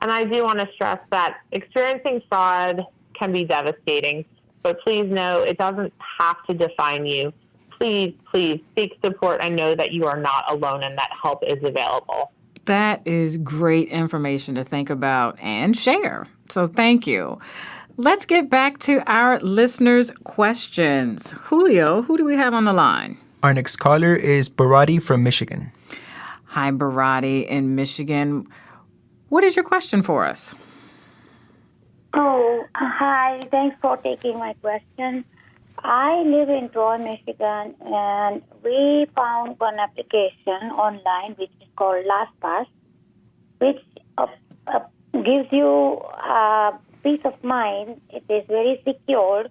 And I do want to stress that experiencing fraud can be devastating, but please know it doesn't have to define you. Please seek support and know that you are not alone and that help is available. That is great information to think about and share. So thank you. Let's get back to our listeners' questions. Julio, who do we have on the line? Our next caller is Barati from Michigan. Hi, Barati in Michigan. What is your question for us? Oh, hi. Thanks for taking my question. I live in Rois, Michigan, and we found one application online which is called LastPass, which gives you peace of mind. It is very secure,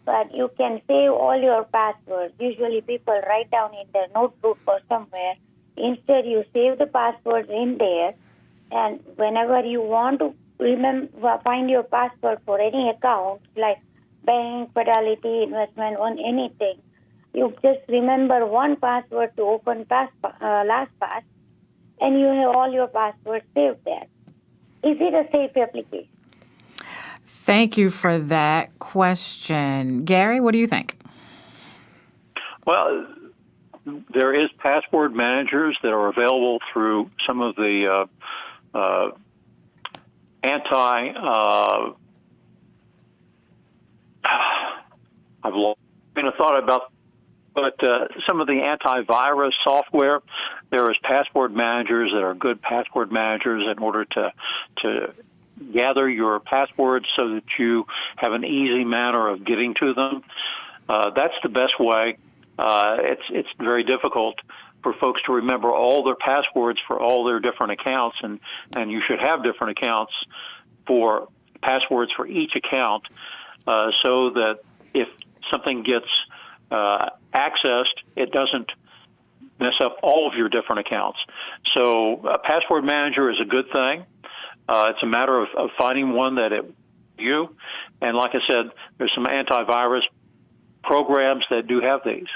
but you can save all your passwords. Usually people write down in their notebook or somewhere. Instead, you save the passwords in there, and whenever you want to find your password for any account, like bank, Fidelity, investment, on anything, you just remember one password to open LastPass, and you have all your passwords saved there. Is it a safe application? Thank you for that question. Gary, what do you think? Well, there is password managers that are available through some of the I've lost train of thought about, but some of the antivirus software, there is password managers that are good password managers in order to gather your passwords so that you have an easy manner of getting to them. That's the best way. It's very difficult for folks to remember all their passwords for all their different accounts, and you should have different accounts for passwords for each account so that if something gets accessed, it doesn't mess up all of your different accounts. So a password manager is a good thing. It's a matter of finding one that you, and like I said, there's some antivirus programs that do have these.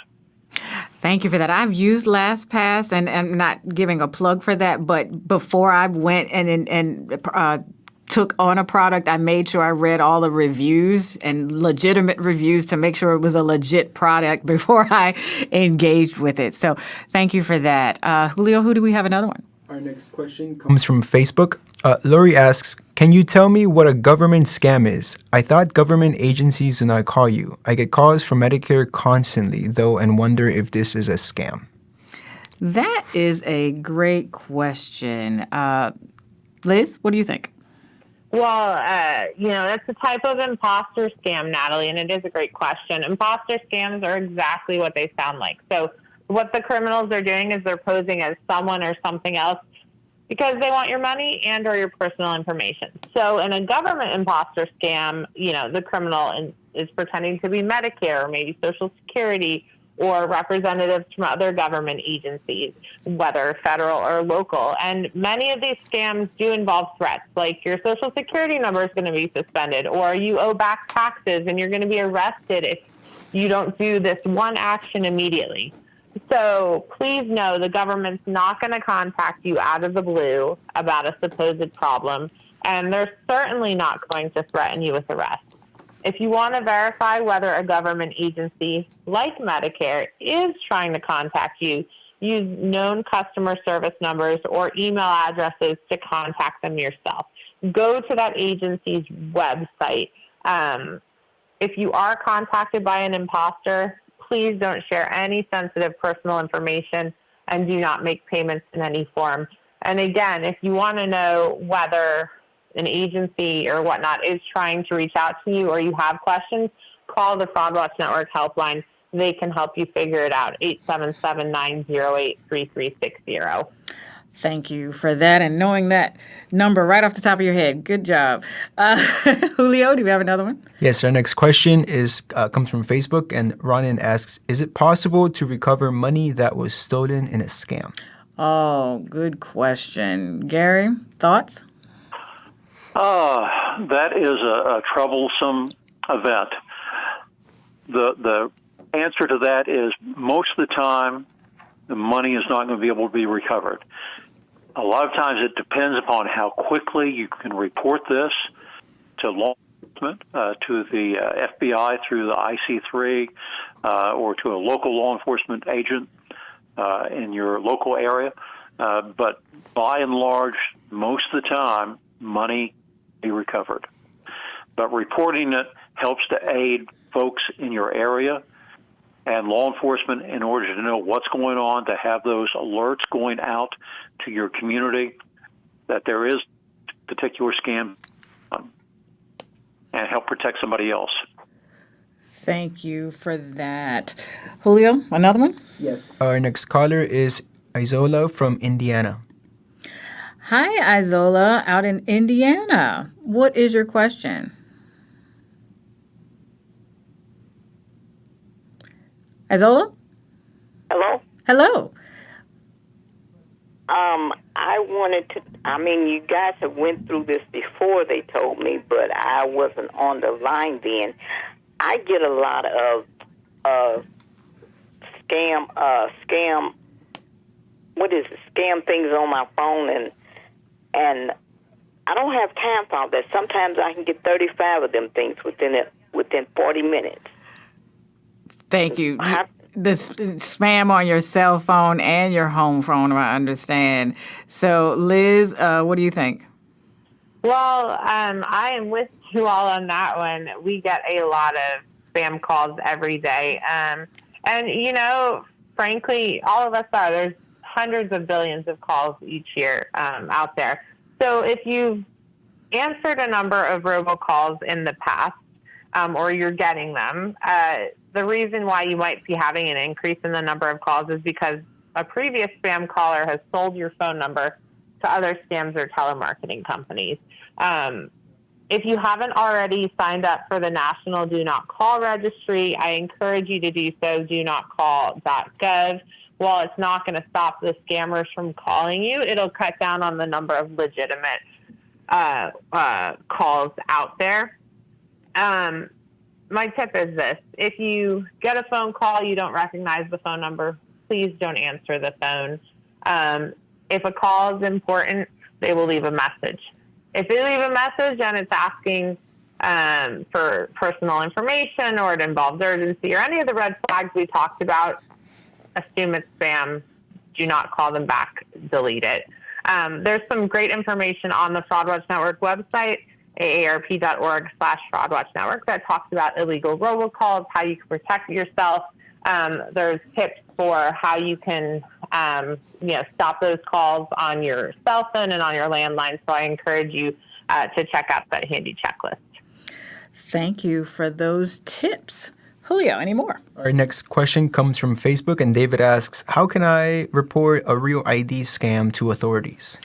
Thank you for that. I've used LastPass, and not giving a plug for that, but before I went and took on a product, I made sure I read all the reviews and legitimate reviews to make sure it was a legit product before I engaged with it. So thank you for that. Julio, who do we have another one? Our next question comes from Facebook. Lori asks, can you tell me what a government scam is? I thought government agencies do not call you. I get calls from Medicare constantly, though, and wonder if this is a scam. That is a great question. Liz, what do you think? Well, that's a type of imposter scam, Natalie, and it is a great question. Imposter scams are exactly what they sound like. So what the criminals are doing is they're posing as someone or something else because they want your money and or your personal information. So in a government imposter scam, the criminal is pretending to be Medicare or maybe Social Security or representatives from other government agencies, whether federal or local. And many of these scams do involve threats, like your Social Security number is going to be suspended, or you owe back taxes and you're going to be arrested if you don't do this one action immediately. So please know the government's not going to contact you out of the blue about a supposed problem, and they're certainly not going to threaten you with arrest. If you want to verify whether a government agency like Medicare is trying to contact you, use known customer service numbers or email addresses to contact them yourself. Go to that agency's website. If you are contacted by an imposter, please don't share any sensitive personal information and do not make payments in any form. And again, if you want to know whether an agency or whatnot is trying to reach out to you or you have questions, call the Fraud Watch Network helpline. They can help you figure it out, 877-908-3360. Thank you for that and knowing that number right off the top of your head. Good job. Julio, do we have another one? Yes, our next question comes from Facebook, and Ronan asks, is it possible to recover money that was stolen in a scam? Oh, good question. Gary, thoughts? That is a troublesome event. The answer to that is most of the time, the money is not going to be able to be recovered. A lot of times it depends upon how quickly you can report this to law enforcement, to the FBI through the IC3, or to a local law enforcement agent in your local area. But by and large, most of the time, money be recovered. But reporting it helps to aid folks in your area and law enforcement in order to know what's going on, to have those alerts going out to your community that there is particular scam and help protect somebody else. Thank you for that. Julio, another one? Yes. Our next caller is Isola from Indiana. Hi, Isola, out in Indiana. What is your question? Isola? Hello? Hello. I wanted to, you guys have went through this before, they told me, but I wasn't on the line then. I get a lot of scam things on my phone, and I don't have time for all that. Sometimes I can get 35 of them things within 40 minutes. Thank you. The spam on your cell phone and your home phone, I understand. So, Liz, what do you think? Well, I am with you all on that one. We get a lot of spam calls every day. And, frankly, all of us are. There's hundreds of billions of calls each year out there. So if you've answered a number of robocalls in the past, or you're getting them, the reason why you might be having an increase in the number of calls is because a previous spam caller has sold your phone number to other scams or telemarketing companies. If you haven't already signed up for the National Do Not Call Registry, I encourage you to do so, donotcall.gov. While it's not going to stop the scammers from calling you, it'll cut down on the number of legitimate calls out there. My tip is this. If you get a phone call, you don't recognize the phone number, please don't answer the phone. If a call is important, they will leave a message. if they leave a message and it's asking for personal information or it involves urgency or any of the red flags we talked about, assume it's spam. Do not call them back. Delete it. There's some great information on the FraudWatch Network website, aarp.org/FraudWatch Network, that talks about illegal robocalls, how you can protect yourself. There's tips for how you can stop those calls on your cell phone and on your landline. So I encourage you to check out that handy checklist. Thank you for those tips. Julio, any more? Our next question comes from Facebook, and David asks, how can I report a real ID scam to authorities?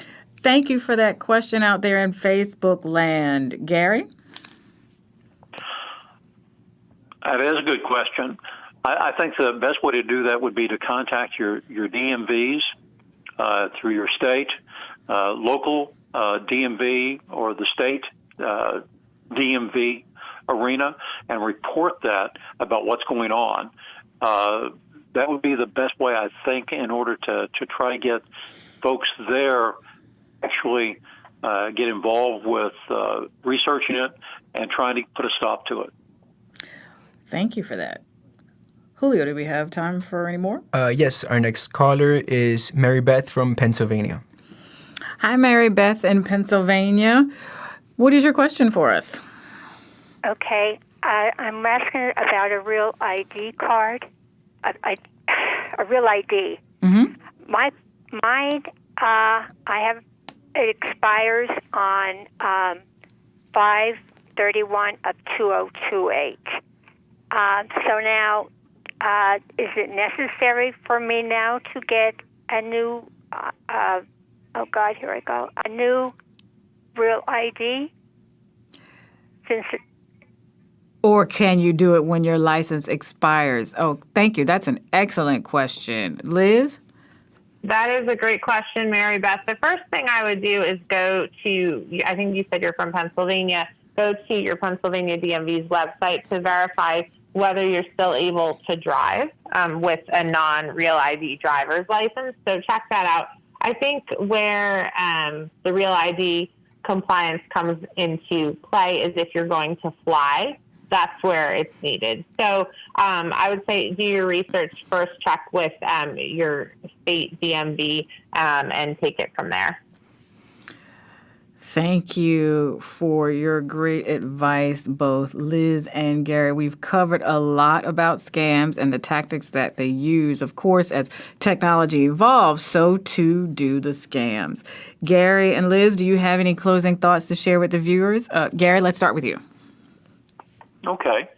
Thank you for that question out there in Facebook land. Gary? That is a good question. I think the best way to do that would be to contact your DMVs through your state, local DMV or the state DMV arena, and report that about what's going on. That would be the best way, I think, in order to try to get folks there actually get involved with researching it and trying to put a stop to it. Thank you for that. Julio, do we have time for any more? Yes, our next caller is Mary Beth from Pennsylvania. Hi, Mary Beth in Pennsylvania. What is your question for us? Okay, I'm asking about a real ID card, a real ID. Mm-hmm. Mine, it expires on 5/31/2028. So now, is it necessary for me now to get a new? Here I go. A new real ID, since it. Or can you do it when your license expires? Oh, thank you. That's an excellent question. Liz? That is a great question, Mary Beth. The first thing I would do is go to, I think you said you're from Pennsylvania, go to your Pennsylvania DMV's website to verify whether you're still able to drive with a non-real ID driver's license. So check that out. I think where the real ID compliance comes into play is if you're going to fly. That's where it's needed. So I would say do your research first, check with your state DMV, and take it from there. Thank you for your great advice, both Liz and Gary. We've covered a lot about scams and the tactics that they use. Of course, as technology evolves, so too do the scams. Gary and Liz, do you have any closing thoughts to share with the viewers? Gary, let's start with you. Okay.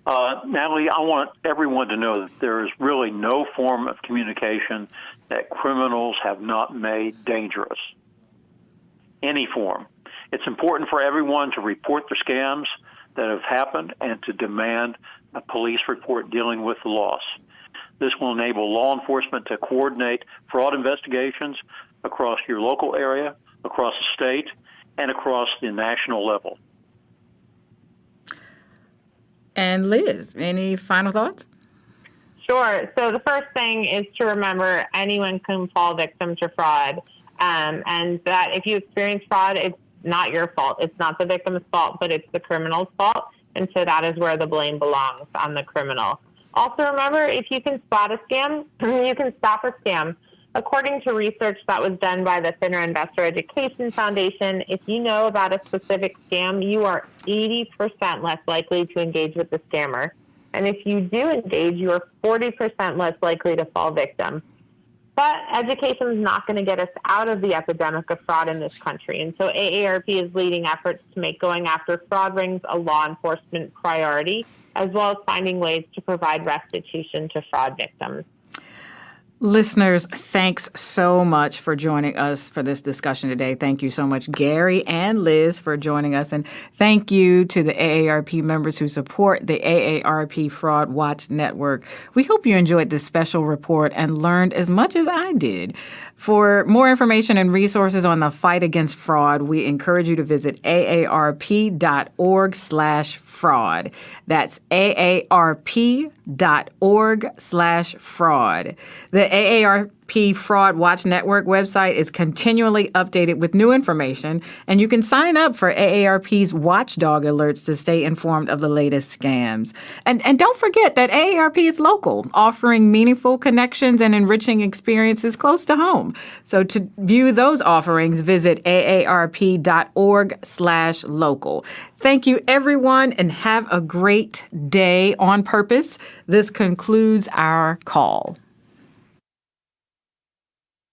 Natalie, I want everyone to know that there is really no form of communication that criminals have not made dangerous. Any form. It's important for everyone to report the scams that have happened and to demand a police report dealing with the loss. This will enable law enforcement to coordinate fraud investigations across your local area, across the state, and across the national level. And Liz, any final thoughts? Sure. So the first thing is to remember anyone can fall victim to fraud. And that if you experience fraud, it's not your fault. It's not the victim's fault, but it's the criminal's fault. And so that is where the blame belongs, on the criminal. Also remember, if you can spot a scam, you can stop a scam. According to research that was done by the Thinner Investor Education Foundation, if you know about a specific scam, you are 80% less likely to engage with the scammer. And if you do engage, you are 40% less likely to fall victim. But education is not going to get us out of the epidemic of fraud in this country. And so AARP is leading efforts to make going after fraud rings a law enforcement priority, as well as finding ways to provide restitution to fraud victims. Listeners, thanks so much for joining us for this discussion today. Thank you so much, Gary and Liz, for joining us. And thank you to the AARP members who support the AARP Fraud Watch Network. We hope you enjoyed this special report and learned as much as I did. For more information and resources on the fight against fraud, we encourage you to visit aarp.org/fraud. That's aarp.org/fraud. The AARP AARP Fraud Watch Network website is continually updated with new information, and you can sign up for AARP's Watchdog alerts to stay informed of the latest scams. And don't forget that AARP is local, offering meaningful connections and enriching experiences close to home. So to view those offerings, visit aarp.org/local. Thank you, everyone, and have a great day on purpose. This concludes our call.